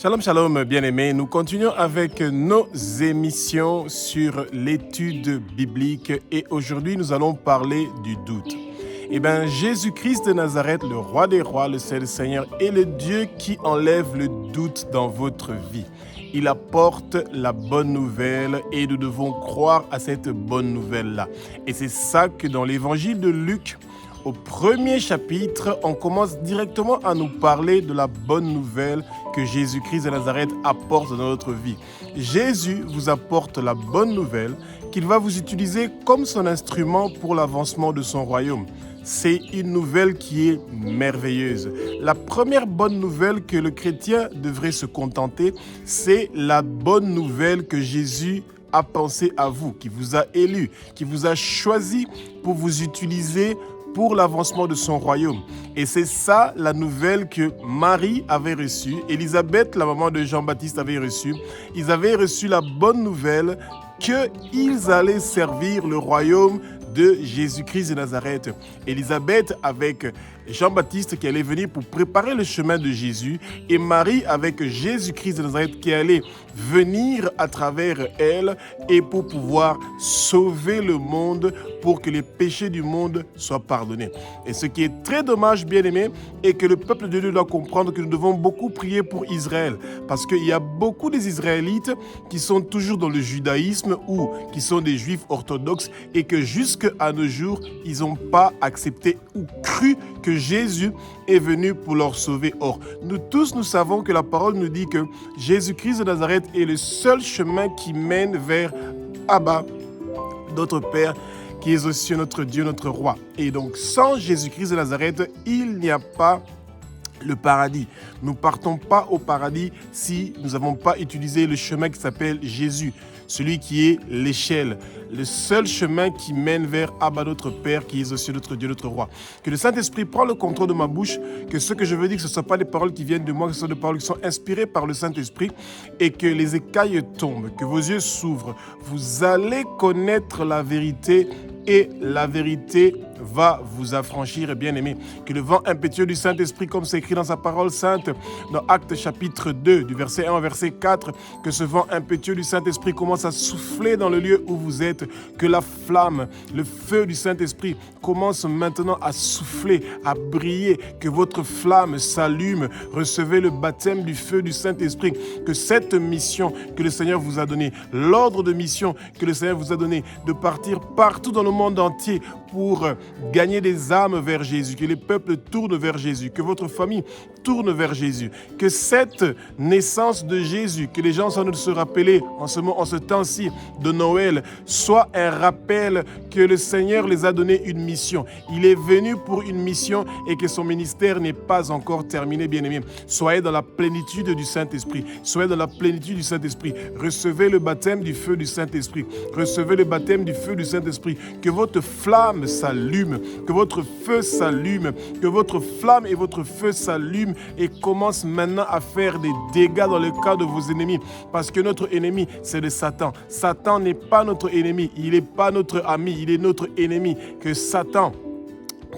Shalom, shalom, bien-aimés. Nous continuons avec nos émissions sur l'étude biblique et aujourd'hui, nous allons parler du doute. Jésus-Christ de Nazareth, le roi des rois, le Seigneur, est le Dieu qui enlève le doute dans votre vie. Il apporte la bonne nouvelle et nous devons croire à cette bonne nouvelle-là. Et c'est ça que dans l'évangile de Luc, au premier chapitre, on commence directement à nous parler de la bonne nouvelle que Jésus-Christ de Nazareth apporte dans notre vie. Jésus vous apporte la bonne nouvelle qu'il va vous utiliser comme son instrument pour l'avancement de son royaume. C'est une nouvelle qui est merveilleuse. La première bonne nouvelle que le chrétien devrait se contenter, c'est la bonne nouvelle que Jésus a pensé à vous, qui vous a élu, qui vous a choisi pour vous utiliser pour l'avancement de son royaume. Et c'est ça la nouvelle que Marie avait reçue, Élisabeth, la maman de Jean-Baptiste, avait reçue. Ils avaient reçu la bonne nouvelle qu'ils allaient servir le royaume de Jésus-Christ de Nazareth. Élisabeth avec Jean-Baptiste qui allait venir pour préparer le chemin de Jésus et Marie avec Jésus-Christ de Nazareth qui allait venir à travers elle et pour pouvoir sauver le monde pour que les péchés du monde soient pardonnés. Et ce qui est très dommage, bien-aimés, est que le peuple de Dieu doit comprendre que nous devons beaucoup prier pour Israël parce qu'il y a beaucoup des Israélites qui sont toujours dans le judaïsme ou qui sont des juifs orthodoxes et que jusqu'à nos jours, ils n'ont pas accepté ou cru que Jésus est venu pour leur sauver. Or, nous tous, nous savons que la parole nous dit que Jésus-Christ de Nazareth est le seul chemin qui mène vers Abba, notre Père, qui est aussi notre Dieu, notre roi. Et donc, sans Jésus-Christ de Nazareth, il n'y a pas le paradis. Nous ne partons pas au paradis si nous n'avons pas utilisé le chemin qui s'appelle Jésus, celui qui est l'échelle, le seul chemin qui mène vers Abba notre Père, qui est aussi notre Dieu, notre roi. Que le Saint-Esprit prenne le contrôle de ma bouche, que ce que je veux dire, que ce ne soient pas des paroles qui viennent de moi, que ce soit des paroles qui sont inspirées par le Saint-Esprit et que les écailles tombent, que vos yeux s'ouvrent. Vous allez connaître la vérité et la vérité va vous affranchir, bien-aimés. Que le vent impétueux du Saint-Esprit, comme c'est écrit dans sa parole sainte, dans Actes chapitre 2, du verset 1 au verset 4, que ce vent impétueux du Saint-Esprit commence à souffler dans le lieu où vous êtes, que la flamme, le feu du Saint-Esprit commence maintenant à souffler, à briller, que votre flamme s'allume, recevez le baptême du feu du Saint-Esprit, que cette mission que le Seigneur vous a donnée, l'ordre de mission que le Seigneur vous a donné, de partir partout dans le monde entier pour gagner des âmes vers Jésus, que les peuples tournent vers Jésus, que votre famille tourne vers Jésus, que cette naissance de Jésus, que les gens sont de se rappeler en ce temps-ci de Noël, soit un rappel que le Seigneur les a donné une mission. Il est venu pour une mission et que son ministère n'est pas encore terminé, bien-aimés. Soyez dans la plénitude du Saint-Esprit. Soyez dans la plénitude du Saint-Esprit. Recevez le baptême du feu du Saint-Esprit. Recevez le baptême du feu du Saint-Esprit. Que votre flamme s'allume, que votre feu s'allume, que votre flamme et votre feu s'allument et commence maintenant à faire des dégâts dans le cas de vos ennemis. Parce que notre ennemi, c'est le Satan. Satan n'est pas notre ennemi, il n'est pas notre ami, il est notre ennemi. Que Satan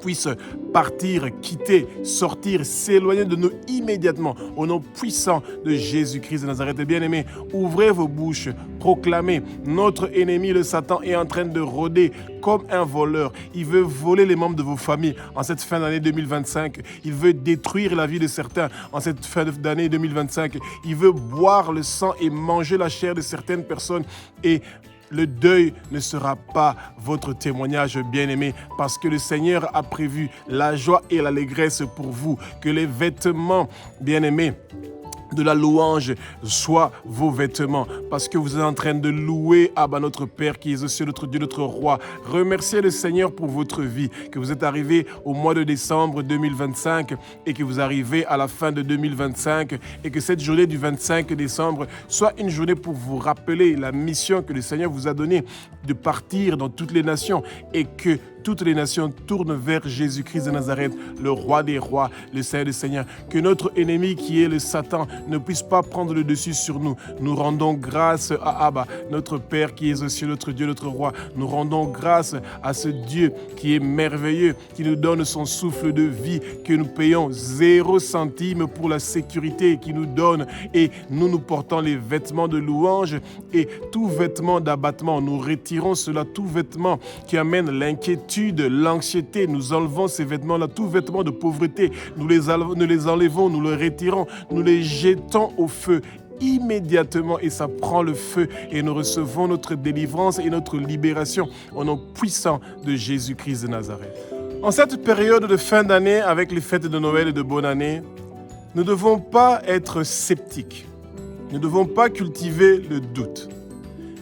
puisse partir, quitter, sortir, s'éloigner de nous immédiatement au nom puissant de Jésus-Christ de Nazareth. Bien-aimés, ouvrez vos bouches, proclamez, notre ennemi, le Satan, est en train de rôder comme un voleur. Il veut voler les membres de vos familles en cette fin d'année 2025. Il veut détruire la vie de certains en cette fin d'année 2025. Il veut boire le sang et manger la chair de certaines personnes et le deuil ne sera pas votre témoignage, bien-aimé, parce que le Seigneur a prévu la joie et l'allégresse pour vous, que les vêtements, bien-aimés, de la louange soient vos vêtements, parce que vous êtes en train de louer Abba notre Père qui est aussi notre Dieu, notre roi. Remerciez le Seigneur pour votre vie, que vous êtes arrivé au mois de décembre 2025 et que vous arrivez à la fin de 2025 et que cette journée du 25 décembre soit une journée pour vous rappeler la mission que le Seigneur vous a donnée de partir dans toutes les nations et que toutes les nations tournent vers Jésus-Christ de Nazareth, le roi des rois, le Seigneur des seigneurs. Que notre ennemi qui est le Satan ne puisse pas prendre le dessus sur nous. Nous rendons grâce à Abba, notre Père qui est aux cieux, notre Dieu, notre roi. Nous rendons grâce à ce Dieu qui est merveilleux, qui nous donne son souffle de vie, que nous payons 0 centime pour la sécurité qu'il nous donne. Et nous portons les vêtements de louange et tout vêtement d'abattement. Nous retirons cela, tout vêtement qui amène l'inquiétude, l'anxiété. Nous enlevons ces vêtements-là, tout vêtement de pauvreté. Nous les enlevons, nous les retirons, nous les jetons au feu immédiatement et ça prend le feu et nous recevons notre délivrance et notre libération au nom puissant de Jésus-Christ de Nazareth. En cette période de fin d'année avec les fêtes de Noël et de bonne année, nous ne devons pas être sceptiques. Nous ne devons pas cultiver le doute.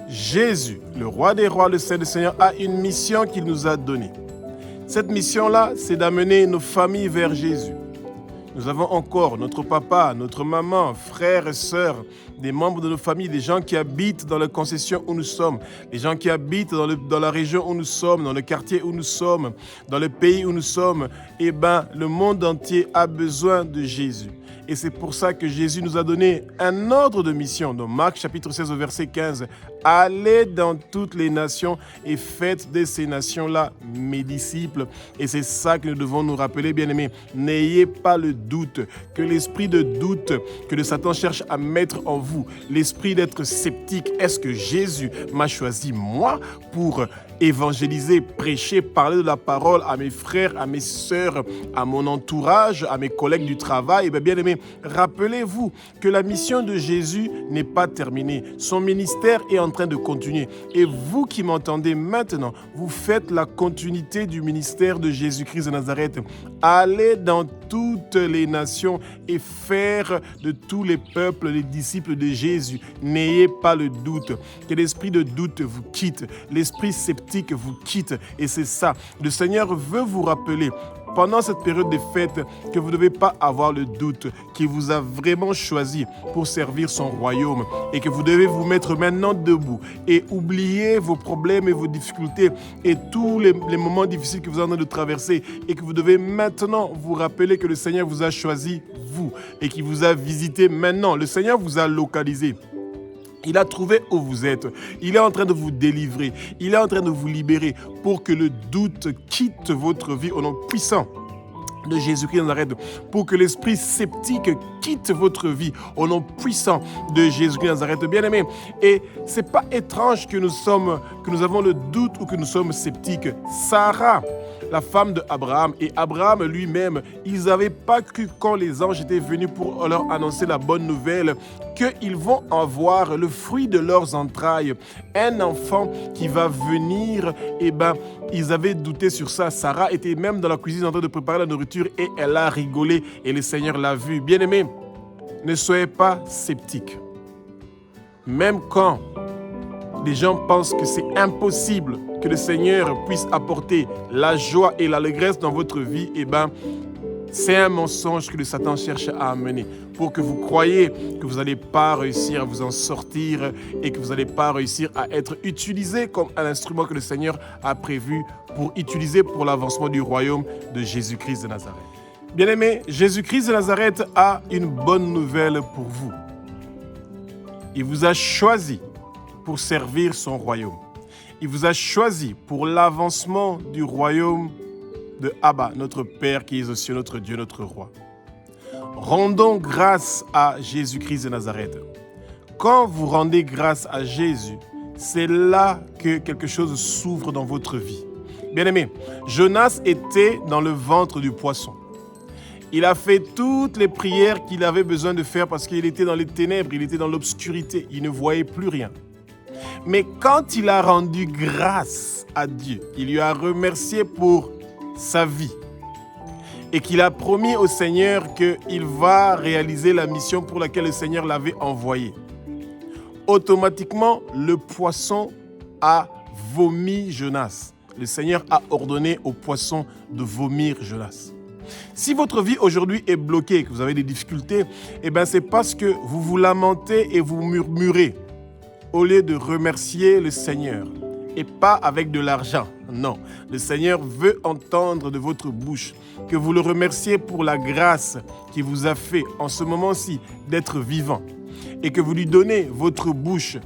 Jésus, le roi des rois, le Seigneur des seigneurs, a une mission qu'il nous a donnée. Cette mission-là, c'est d'amener nos familles vers Jésus. Nous avons encore notre papa, notre maman, frères et sœurs, des membres de nos familles, des gens qui habitent dans la concession où nous sommes, des gens qui habitent dans la région où nous sommes, dans le quartier où nous sommes, dans le pays où nous sommes. Eh bien, le monde entier a besoin de Jésus. Et c'est pour ça que Jésus nous a donné un ordre de mission. Dans Marc chapitre 16 au verset 15, « Allez dans toutes les nations et faites de ces nations-là mes disciples. » Et c'est ça que nous devons nous rappeler, bien-aimés. N'ayez pas le doute, que l'esprit de doute que le Satan cherche à mettre en vous, l'esprit d'être sceptique. Est-ce que Jésus m'a choisi, moi, pour évangéliser, prêcher, parler de la parole à mes frères, à mes sœurs, à mon entourage, à mes collègues du travail? Eh bien aimés, rappelez-vous que la mission de Jésus n'est pas terminée. Son ministère est en train de continuer. Et vous qui m'entendez maintenant, vous faites la continuité du ministère de Jésus-Christ de Nazareth. Allez dans toutes les nations et faire de tous les peuples les disciples de Jésus. N'ayez pas le doute. Que l'esprit de doute vous quitte. L'esprit sceptique vous quitte. Et c'est ça. Le Seigneur veut vous rappeler pendant cette période de fête que vous ne devez pas avoir le doute, qu'il vous a vraiment choisi pour servir son royaume et que vous devez vous mettre maintenant debout et oublier vos problèmes et vos difficultés et tous les moments difficiles que vous êtes en train de traverser et que vous devez maintenant vous rappeler que le Seigneur vous a choisi, vous, et qu'il vous a visité maintenant. Le Seigneur vous a localisé. Il a trouvé où vous êtes. Il est en train de vous délivrer. Il est en train de vous libérer pour que le doute quitte votre vie au nom puissant de Jésus-Christ de Nazareth, pour que l'esprit sceptique quitte votre vie au nom puissant de Jésus-Christ de Nazareth. Bien-aimés, et c'est pas étrange que nous avons le doute ou que nous sommes sceptiques. Sarah, la femme d'Abraham, et Abraham lui-même, ils n'avaient pas cru quand les anges étaient venus pour leur annoncer la bonne nouvelle qu'ils vont avoir le fruit de leurs entrailles, un enfant qui va venir. Eh bien, ils avaient douté sur ça. Sarah était même dans la cuisine en train de préparer la nourriture et elle a rigolé et le Seigneur l'a vu. Bien-aimés, ne soyez pas sceptiques. Même quand les gens pensent que c'est impossible que le Seigneur puisse apporter la joie et l'allégresse dans votre vie, eh bien, c'est un mensonge que le Satan cherche à amener pour que vous croyez que vous n'allez pas réussir à vous en sortir et que vous n'allez pas réussir à être utilisé comme un instrument que le Seigneur a prévu pour utiliser pour l'avancement du royaume de Jésus-Christ de Nazareth. Bien-aimés, Jésus-Christ de Nazareth a une bonne nouvelle pour vous. Il vous a choisi pour servir son royaume. Il vous a choisi pour l'avancement du royaume de Abba, notre Père qui est aux cieux, notre Dieu, notre roi. Rendons grâce à Jésus-Christ de Nazareth. Quand vous rendez grâce à Jésus, c'est là que quelque chose s'ouvre dans votre vie. Bien-aimés, Jonas était dans le ventre du poisson. Il a fait toutes les prières qu'il avait besoin de faire parce qu'il était dans les ténèbres, il était dans l'obscurité, il ne voyait plus rien. Mais quand il a rendu grâce à Dieu, il lui a remercié pour sa vie et qu'il a promis au Seigneur qu'il va réaliser la mission pour laquelle le Seigneur l'avait envoyé. Automatiquement, le poisson a vomi Jonas. Le Seigneur a ordonné au poisson de vomir Jonas. Si votre vie aujourd'hui est bloquée, que vous avez des difficultés, eh bien c'est parce que vous vous lamentez et vous murmurez au lieu de remercier le Seigneur et pas avec de l'argent. Non, le Seigneur veut entendre de votre bouche que vous le remerciez pour la grâce qu'il vous a fait en ce moment-ci d'être vivant et que vous lui donnez votre bouche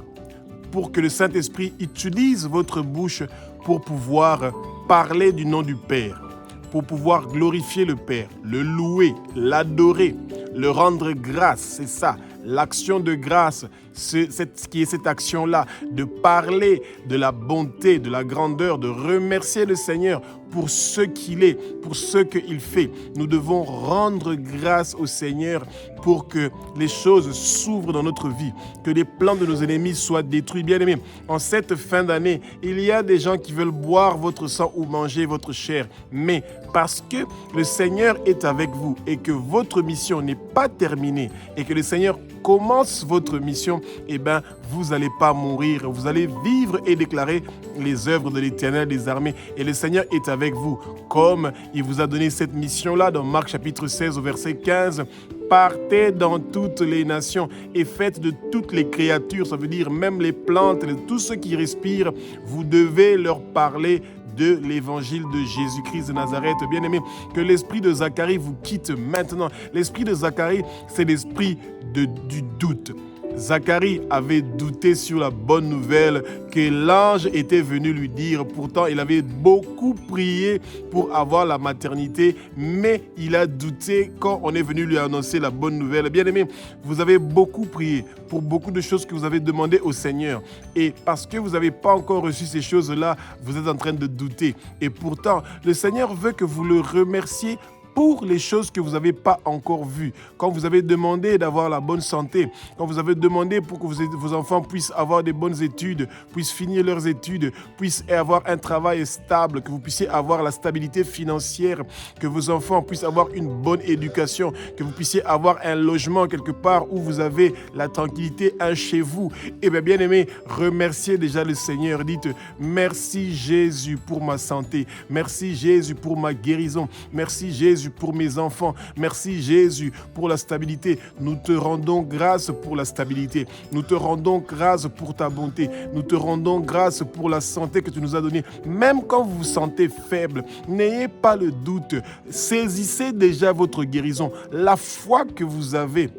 pour que le Saint-Esprit utilise votre bouche pour pouvoir parler du nom du Père, pour pouvoir glorifier le Père, le louer, l'adorer, le rendre grâce. C'est ça, l'action de grâce, cette action-là, de parler de la bonté, de la grandeur, de remercier le Seigneur pour ce qu'il est, pour ce qu'il fait. Nous devons rendre grâce au Seigneur pour que les choses s'ouvrent dans notre vie, que les plans de nos ennemis soient détruits. Bien-aimés, en cette fin d'année, il y a des gens qui veulent boire votre sang ou manger votre chair, mais parce que le Seigneur est avec vous et que votre mission n'est pas terminée et que le Seigneur commence votre mission, eh bien, vous n'allez pas mourir, vous allez vivre et déclarer les œuvres de l'Éternel des armées. Et le Seigneur est avec vous, comme il vous a donné cette mission-là dans Marc chapitre 16 au verset 15. Partez dans toutes les nations et faites de toutes les créatures, ça veut dire même les plantes, tous ceux qui respirent, vous devez leur parler de l'évangile de Jésus-Christ de Nazareth. Bien-aimé, que l'esprit de Zacharie vous quitte maintenant. L'esprit de Zacharie, c'est l'esprit du doute. Zacharie avait douté sur la bonne nouvelle que l'ange était venu lui dire. Pourtant, il avait beaucoup prié pour avoir la maternité, mais il a douté quand on est venu lui annoncer la bonne nouvelle. Bien-aimé, vous avez beaucoup prié pour beaucoup de choses que vous avez demandées au Seigneur. Et parce que vous n'avez pas encore reçu ces choses-là, vous êtes en train de douter. Et pourtant, le Seigneur veut que vous le remerciez pour les choses que vous n'avez pas encore vues. Quand vous avez demandé d'avoir la bonne santé, quand vous avez demandé pour que vos enfants puissent avoir des bonnes études, puissent finir leurs études, puissent avoir un travail stable, que vous puissiez avoir la stabilité financière, que vos enfants puissent avoir une bonne éducation, que vous puissiez avoir un logement quelque part où vous avez la tranquillité, un chez vous. Eh bien, bien-aimés, remerciez déjà le Seigneur. Dites, merci Jésus pour ma santé. Merci Jésus pour ma guérison. Merci Jésus pour mes enfants. Merci Jésus pour la stabilité. Nous te rendons grâce pour la stabilité. Nous te rendons grâce pour ta bonté. Nous te rendons grâce pour la santé que tu nous as donnée. Même quand vous vous sentez faible, n'ayez pas le doute. Saisissez déjà votre guérison. La foi que vous avez,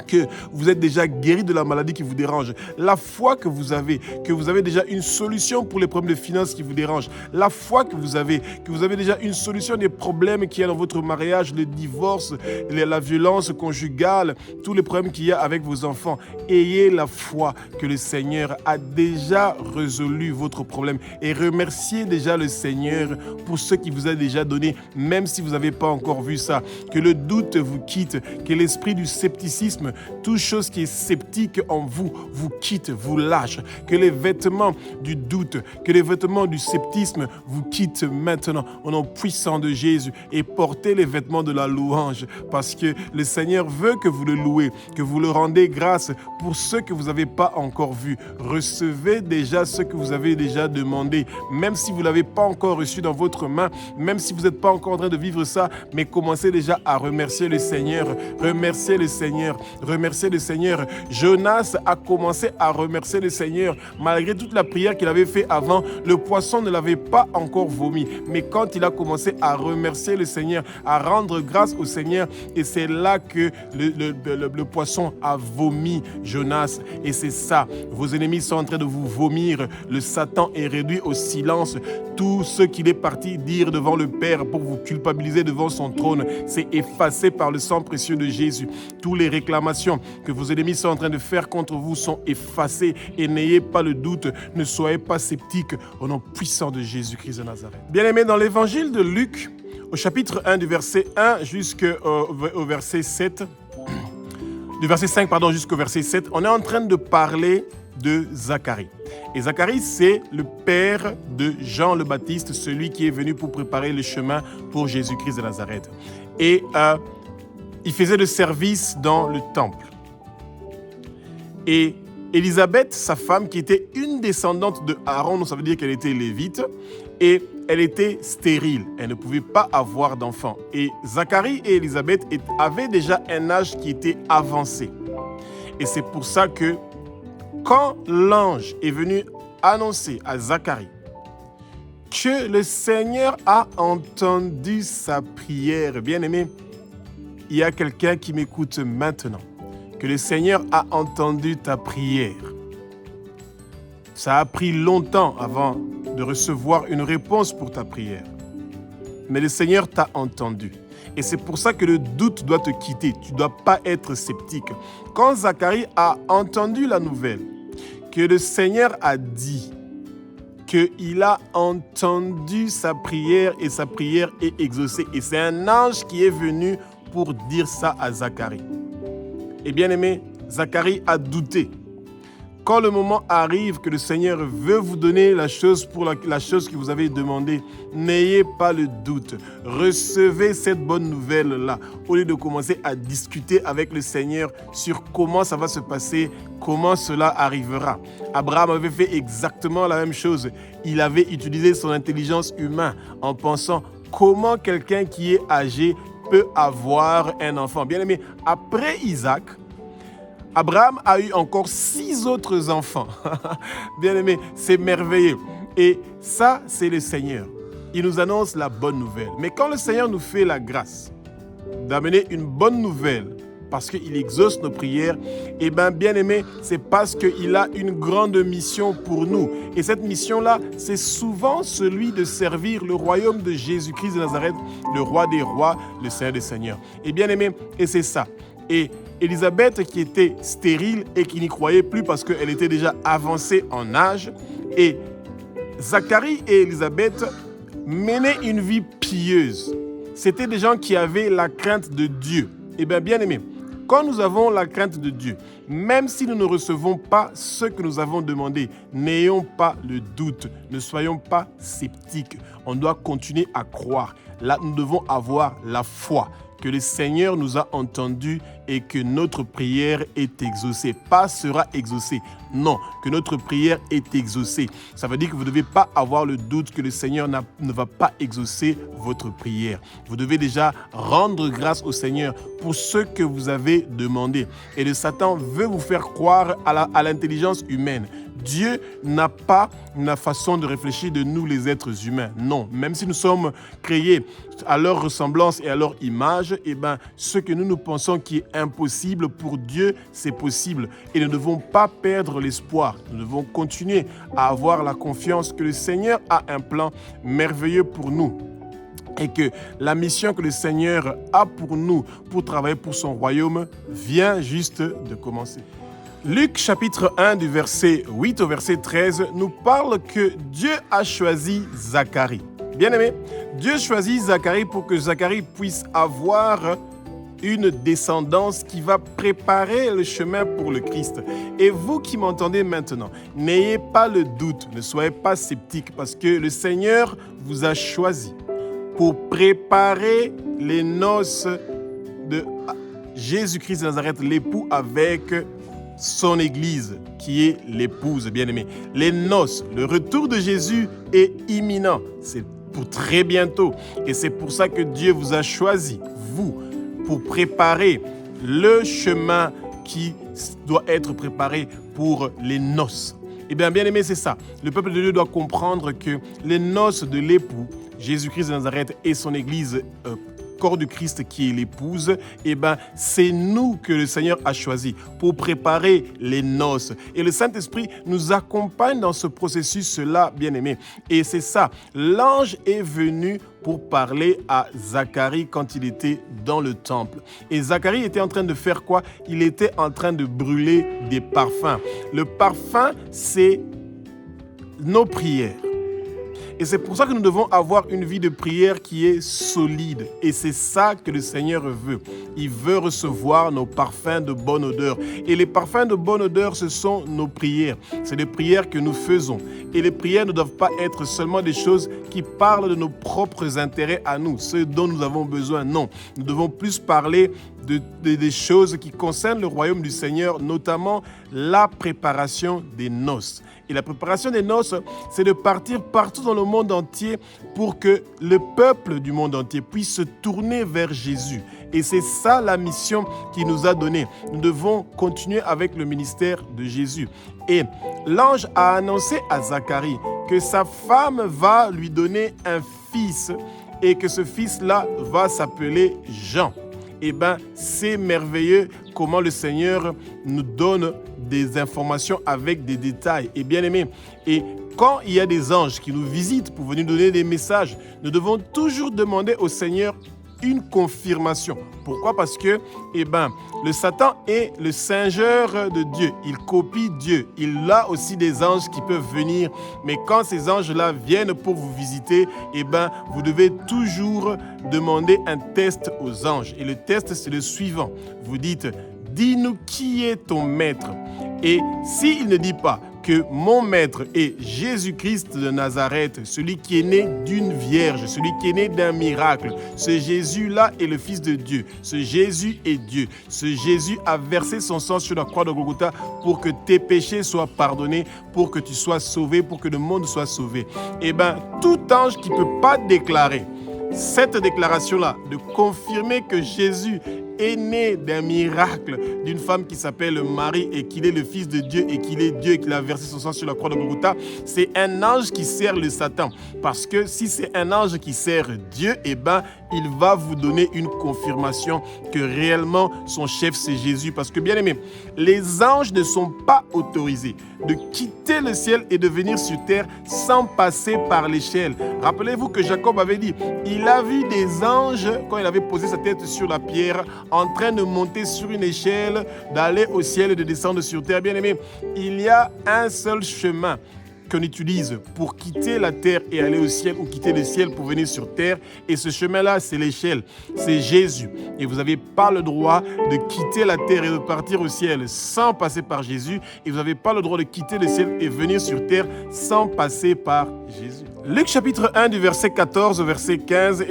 que vous êtes déjà guéri de la maladie qui vous dérange, la foi que vous avez déjà une solution pour les problèmes de finances qui vous dérangent, la foi que vous avez déjà une solution des problèmes qu'il y a dans votre mariage, le divorce, la violence conjugale, tous les problèmes qu'il y a avec vos enfants. Ayez la foi que le Seigneur a déjà résolu votre problème et remerciez déjà le Seigneur pour ce qu'il vous a déjà donné, même si vous n'avez pas encore vu ça. Que le doute vous quitte, que l'esprit du scepticisme, toute chose qui est sceptique en vous, vous quitte, vous lâche. Que les vêtements du doute, que les vêtements du sceptisme vous quittent maintenant au nom puissant de Jésus et portez les vêtements de la louange parce que le Seigneur veut que vous le louez, que vous le rendez grâce pour ce que vous n'avez pas encore vu. Recevez déjà ce que vous avez déjà demandé, même si vous ne l'avez pas encore reçu dans votre main, même si vous n'êtes pas encore en train de vivre ça, mais commencez déjà à remercier le Seigneur. Remerciez le Seigneur. Remercier le Seigneur. Jonas a commencé à remercier le Seigneur. Malgré toute la prière qu'il avait fait avant, le poisson ne l'avait pas encore vomi. Mais quand il a commencé à remercier le Seigneur, à rendre grâce au Seigneur, et c'est là que le poisson a vomi Jonas. Et c'est ça, vos ennemis sont en train de vous vomir. Le Satan est réduit au silence. Tout ce qu'il est parti dire devant le Père pour vous culpabiliser devant son trône, c'est effacé par le sang précieux de Jésus. Tous les réclamations que vos ennemis sont en train de faire contre vous sont effacées et n'ayez pas le doute, ne soyez pas sceptiques au nom puissant de Jésus-Christ de Nazareth. Bien-aimés, dans l'évangile de Luc, au chapitre 1 du verset 1 jusqu'au verset 7, du verset 5 jusqu'au verset 7, on est en train de parler de Zacharie. Et Zacharie, c'est le père de Jean le Baptiste, celui qui est venu pour préparer le chemin pour Jésus-Christ de Nazareth. Et il faisait le service dans le temple. Et Élisabeth, sa femme, qui était une descendante de Aaron, ça veut dire qu'elle était lévite, et elle était stérile. Elle ne pouvait pas avoir d'enfant. Et Zacharie et Élisabeth avaient déjà un âge qui était avancé. Et c'est pour ça que quand l'ange est venu annoncer à Zacharie que le Seigneur a entendu sa prière. Bien-aimé, il y a quelqu'un qui m'écoute maintenant, que le Seigneur a entendu ta prière. Ça a pris longtemps avant de recevoir une réponse pour ta prière. Mais le Seigneur t'a entendu. Et c'est pour ça que le doute doit te quitter. Tu ne dois pas être sceptique. Quand Zacharie a entendu la nouvelle, que le Seigneur a dit qu'il a entendu sa prière et sa prière est exaucée. Et c'est un ange qui est venu pour dire ça à Zacharie. Et bien aimé, Zacharie a douté. Quand le moment arrive que le Seigneur veut vous donner la chose pour la chose que vous avez demandée, n'ayez pas le doute. Recevez cette bonne nouvelle-là au lieu de commencer à discuter avec le Seigneur sur comment ça va se passer, comment cela arrivera. Abraham avait fait exactement la même chose. Il avait utilisé son intelligence humaine en pensant comment quelqu'un qui est âgé peut avoir un enfant. Bien aimé, après Isaac, Abraham a eu encore 6 autres enfants. Bien aimé, c'est merveilleux. Et ça, c'est le Seigneur. Il nous annonce la bonne nouvelle. Mais quand le Seigneur nous fait la grâce d'amener une bonne nouvelle, parce qu'il exauce nos prières, eh bien, bien aimé, c'est parce qu'il a une grande mission pour nous. Et cette mission-là, c'est souvent celui de servir le royaume de Jésus-Christ de Nazareth, le roi des rois, le Seigneur des seigneurs. Et bien aimé, et c'est ça. Et Élisabeth, qui était stérile et qui n'y croyait plus parce qu'elle était déjà avancée en âge, et Zacharie et Élisabeth menaient une vie pieuse. C'était des gens qui avaient la crainte de Dieu. Eh bien, bien aimé, quand nous avons la crainte de Dieu, même si nous ne recevons pas ce que nous avons demandé, n'ayons pas le doute, ne soyons pas sceptiques. On doit continuer à croire. Là, nous devons avoir la foi que le Seigneur nous a entendus et que notre prière est exaucée. Pas sera exaucée. Non, que notre prière est exaucée. Ça veut dire que vous ne devez pas avoir le doute que le Seigneur ne va pas exaucer votre prière. Vous devez déjà rendre grâce au Seigneur pour ce que vous avez demandé. Et le Satan veut vous faire croire à l'intelligence humaine. Dieu n'a pas une façon de réfléchir de nous les êtres humains. Non, même si nous sommes créés à leur ressemblance et à leur image, eh bien, ce que nous pensons qui est impossible pour Dieu, c'est possible. Et nous ne devons pas perdre l'espoir. Nous devons continuer à avoir la confiance que le Seigneur a un plan merveilleux pour nous. Et que la mission que le Seigneur a pour nous, pour travailler pour son royaume, vient juste de commencer. Luc chapitre 1 du verset 8 au verset 13 nous parle que Dieu a choisi Zacharie. Bien aimé, Dieu choisit Zacharie pour que Zacharie puisse avoir une descendance qui va préparer le chemin pour le Christ. Et vous qui m'entendez maintenant, n'ayez pas le doute, ne soyez pas sceptiques parce que le Seigneur vous a choisi pour préparer les noces de Jésus-Christ de Nazareth, l'époux avec son Église, qui est l'épouse bien-aimée. Les noces, le retour de Jésus est imminent. C'est pour très bientôt. Et c'est pour ça que Dieu vous a choisi, vous, pour préparer le chemin qui doit être préparé pour les noces. Eh bien, bien-aimé, c'est ça. Le peuple de Dieu doit comprendre que les noces de l'époux, Jésus-Christ de Nazareth et son Église, corps du Christ qui est l'épouse, eh ben, c'est nous que le Seigneur a choisi pour préparer les noces. Et le Saint-Esprit nous accompagne dans ce processus-là, bien-aimé. Et c'est ça, l'ange est venu pour parler à Zacharie quand il était dans le temple. Et Zacharie était en train de faire quoi? Il était en train de brûler des parfums. Le parfum, c'est nos prières. Et c'est pour ça que nous devons avoir une vie de prière qui est solide. Et c'est ça que le Seigneur veut. Il veut recevoir nos parfums de bonne odeur. Et les parfums de bonne odeur, ce sont nos prières. C'est les prières que nous faisons. Et les prières ne doivent pas être seulement des choses qui parlent de nos propres intérêts à nous, ceux dont nous avons besoin. Non, nous devons plus parler des choses qui concernent le royaume du Seigneur, notamment la préparation des noces. Et la préparation des noces, c'est de partir partout dans le monde entier pour que le peuple du monde entier puisse se tourner vers Jésus. Et c'est ça la mission qu'il nous a donnée. Nous devons continuer avec le ministère de Jésus. Et l'ange a annoncé à Zacharie que sa femme va lui donner un fils et que ce fils-là va s'appeler Jean. Eh bien, c'est merveilleux comment le Seigneur nous donne des informations avec des détails. Et bien aimé, et quand il y a des anges qui nous visitent pour venir donner des messages, nous devons toujours demander au Seigneur une confirmation. Pourquoi? Parce que le Satan est le singeur de Dieu. Il copie Dieu. Il a aussi des anges qui peuvent venir. Mais quand ces anges-là viennent pour vous visiter, vous devez toujours demander un test aux anges. Et le test, c'est le suivant. Vous dites, dis-nous qui est ton maître. Et s'il ne dit pas que mon maître est Jésus-Christ de Nazareth, celui qui est né d'une vierge, celui qui est né d'un miracle, ce Jésus-là est le Fils de Dieu, ce Jésus est Dieu, ce Jésus a versé son sang sur la croix de Golgotha pour que tes péchés soient pardonnés, pour que tu sois sauvé, pour que le monde soit sauvé. Tout ange qui ne peut pas déclarer cette déclaration-là, de confirmer que Jésus est né d'un miracle d'une femme qui s'appelle Marie et qu'il est le Fils de Dieu et qu'il est Dieu et qu'il a versé son sang sur la croix de Golgotha, c'est un ange qui sert le Satan. Parce que si c'est un ange qui sert Dieu, il va vous donner une confirmation que réellement son chef c'est Jésus. Parce que bien aimé, les anges ne sont pas autorisés de quitter le ciel et de venir sur terre sans passer par l'échelle. Rappelez-vous que Jacob avait dit, il a vu des anges quand il avait posé sa tête sur la pierre en train de monter sur une échelle, d'aller au ciel et de descendre sur terre. Bien aimé, il y a un seul chemin qu'on utilise pour quitter la terre et aller au ciel ou quitter le ciel pour venir sur terre. Et ce chemin-là, c'est l'échelle, c'est Jésus. Et vous n'avez pas le droit de quitter la terre et de partir au ciel sans passer par Jésus. Et vous n'avez pas le droit de quitter le ciel et venir sur terre sans passer par Jésus. Luc chapitre 1 du verset 14 au verset 15,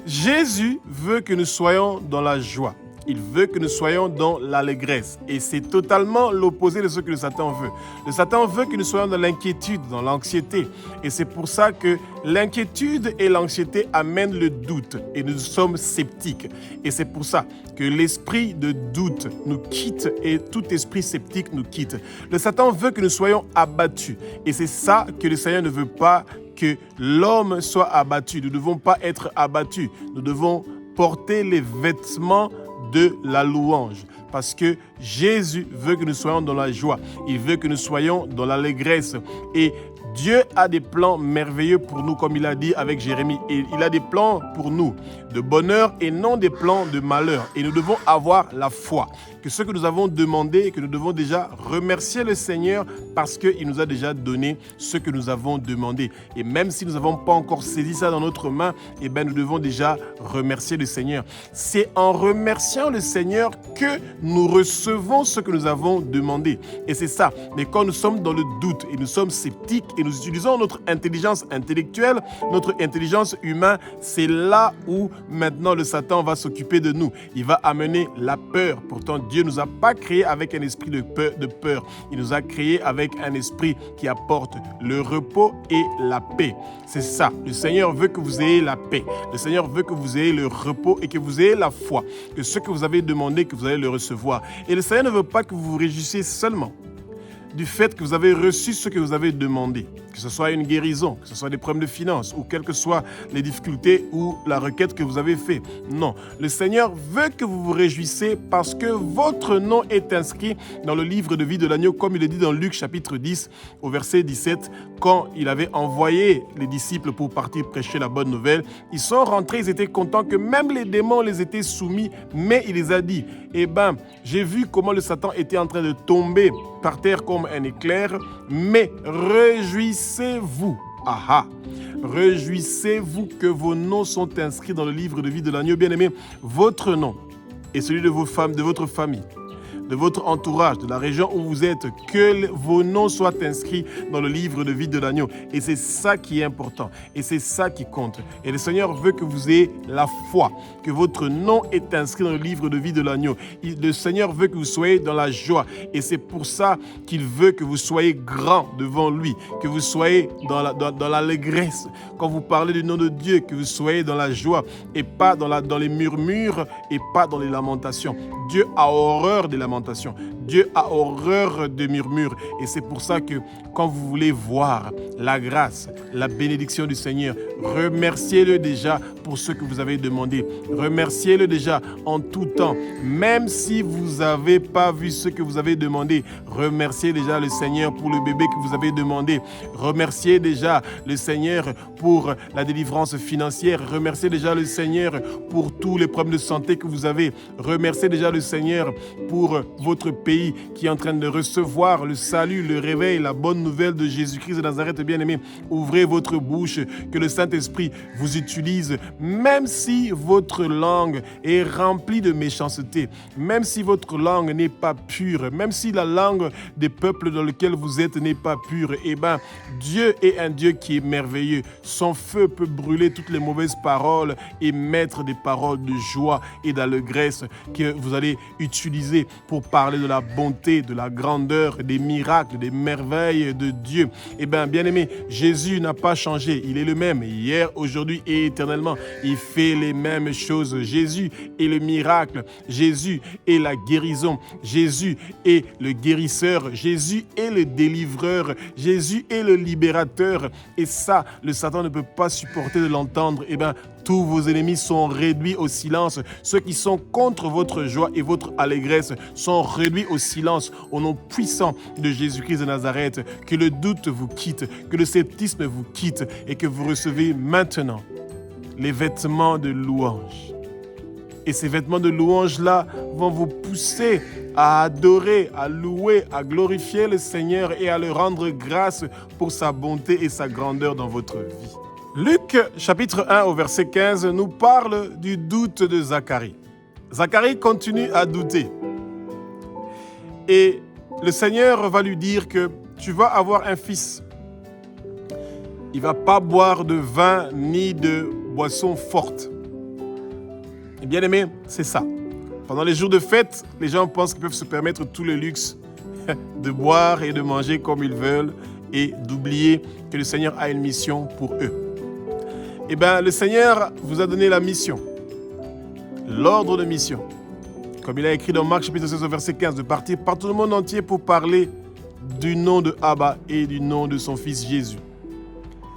Jésus veut que nous soyons dans la joie. Il veut que nous soyons dans l'allégresse. Et c'est totalement l'opposé de ce que le Satan veut. Le Satan veut que nous soyons dans l'inquiétude, dans l'anxiété. Et c'est pour ça que l'inquiétude et l'anxiété amènent le doute. Et nous sommes sceptiques. Et c'est pour ça que l'esprit de doute nous quitte et tout esprit sceptique nous quitte. Le Satan veut que nous soyons abattus. Et c'est ça que le Seigneur ne veut pas que l'homme soit abattu. Nous ne devons pas être abattus. Nous devons porter les vêtements de la louange. Parce que Jésus veut que nous soyons dans la joie. Il veut que nous soyons dans l'allégresse. Et Dieu a des plans merveilleux pour nous, comme il a dit avec Jérémie. Et il a des plans pour nous de bonheur et non des plans de malheur. Et nous devons avoir la foi que ce que nous avons demandé et que nous devons déjà remercier le Seigneur parce qu'il nous a déjà donné ce que nous avons demandé. Et même si nous n'avons pas encore saisi ça dans notre main, nous devons déjà remercier le Seigneur. C'est en remerciant le Seigneur que nous recevons ce que nous avons demandé. Et c'est ça. Mais quand nous sommes dans le doute et nous sommes sceptiques et nous utilisons notre intelligence intellectuelle, notre intelligence humaine, c'est là où maintenant le Satan va s'occuper de nous. Il va amener la peur. Pourtant, Dieu ne nous a pas créés avec un esprit de peur. Il nous a créés avec un esprit qui apporte le repos et la paix. C'est ça. Le Seigneur veut que vous ayez la paix. Le Seigneur veut que vous ayez le repos et que vous ayez la foi. Que ce que vous avez demandé, que vous allez le recevoir. Et le Seigneur ne veut pas que vous vous réjouissiez seulement du fait que vous avez reçu ce que vous avez demandé, que ce soit une guérison, que ce soit des problèmes de finances ou quelles que soient les difficultés ou la requête que vous avez fait. Non, le Seigneur veut que vous vous réjouissiez parce que votre nom est inscrit dans le livre de vie de l'agneau, comme il est dit dans Luc chapitre 10 au verset 17, quand il avait envoyé les disciples pour partir prêcher la bonne nouvelle. Ils sont rentrés, ils étaient contents que même les démons les étaient soumis, mais il les a dit, j'ai vu comment le Satan était en train de tomber par terre comme un éclair, mais réjouissez-vous. Réjouissez-vous que vos noms sont inscrits dans le livre de vie de l'agneau. Bien-aimé, votre nom et celui de vos femmes, de votre famille, de votre entourage, de la région où vous êtes, que vos noms soient inscrits dans le livre de vie de l'agneau. Et c'est ça qui est important. Et c'est ça qui compte. Et le Seigneur veut que vous ayez la foi, que votre nom est inscrit dans le livre de vie de l'agneau. Le Seigneur veut que vous soyez dans la joie. Et c'est pour ça qu'il veut que vous soyez grand devant lui, que vous soyez dans l'allégresse. Quand vous parlez du nom de Dieu, que vous soyez dans la joie et pas dans les murmures et pas dans les lamentations. Dieu a horreur des lamentations. Dieu a horreur des murmures. Et c'est pour ça que quand vous voulez voir la grâce, la bénédiction du Seigneur, remerciez-le déjà pour ce que vous avez demandé. Remerciez-le déjà en tout temps. Même si vous n'avez pas vu ce que vous avez demandé, remerciez déjà le Seigneur pour le bébé que vous avez demandé. Remerciez déjà le Seigneur pour la délivrance financière. Remerciez déjà le Seigneur pour tous les problèmes de santé que vous avez. Remerciez déjà le Seigneur pour votre pays qui est en train de recevoir le salut, le réveil, la bonne nouvelle de Jésus-Christ de Nazareth, bien-aimé. Ouvrez votre bouche, que le Saint-Esprit vous utilise, même si votre langue est remplie de méchanceté, même si votre langue n'est pas pure, même si la langue des peuples dans lesquels vous êtes n'est pas pure, eh bien, Dieu est un Dieu qui est merveilleux. Son feu peut brûler toutes les mauvaises paroles et mettre des paroles de joie et d'allégresse que vous allez utiliser pour parler de la bonté, de la grandeur, des miracles, des merveilles de Dieu. Eh bien, bien-aimé, Jésus n'a pas changé. Il est le même hier, aujourd'hui et éternellement. Il fait les mêmes choses. Jésus est le miracle. Jésus est la guérison. Jésus est le guérisseur. Jésus est le délivreur. Jésus est le libérateur. Et ça, le Satan ne peut pas supporter de l'entendre. Eh bien, tous vos ennemis sont réduits au silence. Ceux qui sont contre votre joie et votre allégresse sont réduits au silence au nom puissant de Jésus-Christ de Nazareth. Que le doute vous quitte, que le sceptisme vous quitte et que vous recevez maintenant les vêtements de louange. Et ces vêtements de louange-là vont vous pousser à adorer, à louer, à glorifier le Seigneur et à le rendre grâce pour sa bonté et sa grandeur dans votre vie. Luc chapitre 1 au verset 15 nous parle du doute de Zacharie. Zacharie continue à douter. Et le Seigneur va lui dire que tu vas avoir un fils. Il ne va pas boire de vin ni de boisson forte. Et bien aimé, c'est ça. Pendant les jours de fête, les gens pensent qu'ils peuvent se permettre tout le luxe de boire et de manger comme ils veulent et d'oublier que le Seigneur a une mission pour eux. Eh bien, le Seigneur vous a donné la mission, l'ordre de mission. Comme il a écrit dans Marc chapitre 16 verset 15, de partir par tout le monde entier pour parler du nom de Abba et du nom de son fils Jésus.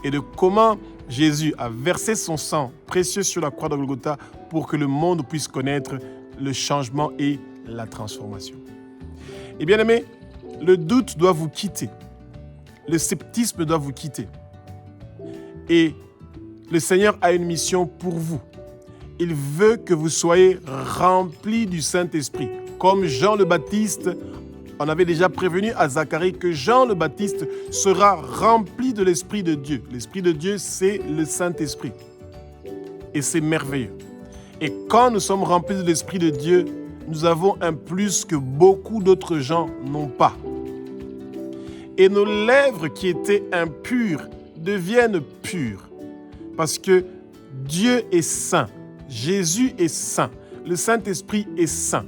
Et de comment Jésus a versé son sang précieux sur la croix de Golgotha pour que le monde puisse connaître le changement et la transformation. Et bien aimé, le doute doit vous quitter. Le sceptisme doit vous quitter. Et le Seigneur a une mission pour vous. Il veut que vous soyez remplis du Saint-Esprit. Comme Jean le Baptiste, on avait déjà prévenu à Zacharie que Jean le Baptiste sera rempli de l'Esprit de Dieu. L'Esprit de Dieu, c'est le Saint-Esprit. Et c'est merveilleux. Et quand nous sommes remplis de l'Esprit de Dieu, nous avons un plus que beaucoup d'autres gens n'ont pas. Et nos lèvres qui étaient impures deviennent pures. Parce que Dieu est saint. Jésus est saint. Le Saint-Esprit est saint.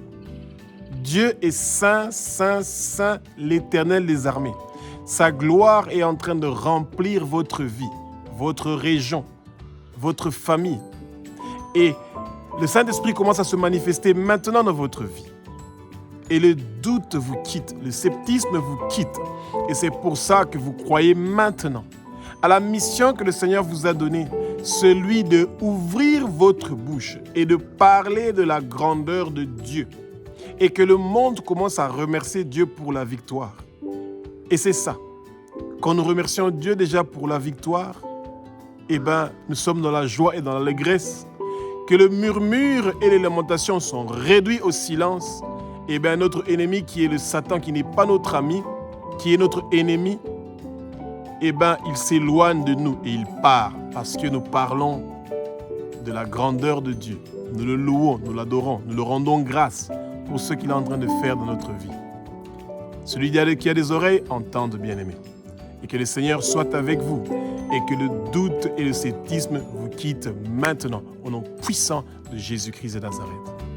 Dieu est saint, saint, saint, l'Éternel des armées. Sa gloire est en train de remplir votre vie, votre région, votre famille. Et le Saint-Esprit commence à se manifester maintenant dans votre vie. Et le doute vous quitte, le sceptisme vous quitte. Et c'est pour ça que vous croyez maintenant à la mission que le Seigneur vous a donnée, celui de ouvrir votre bouche et de parler de la grandeur de Dieu. Et que le monde commence à remercier Dieu pour la victoire. Et c'est ça. Quand nous remercions Dieu déjà pour la victoire, eh bien, nous sommes dans la joie et dans l'allégresse. Que le murmure et les lamentations sont réduits au silence. Eh bien, notre ennemi qui est le Satan, qui n'est pas notre ami, qui est notre ennemi, eh bien, il s'éloigne de nous et il part parce que nous parlons de la grandeur de Dieu. Nous le louons, nous l'adorons, nous le rendons grâce pour ce qu'il est en train de faire dans notre vie. Celui qui a des oreilles, entende, bien-aimé. Et que le Seigneur soit avec vous et que le doute et le sceptisme vous quittent maintenant au nom puissant de Jésus-Christ de Nazareth.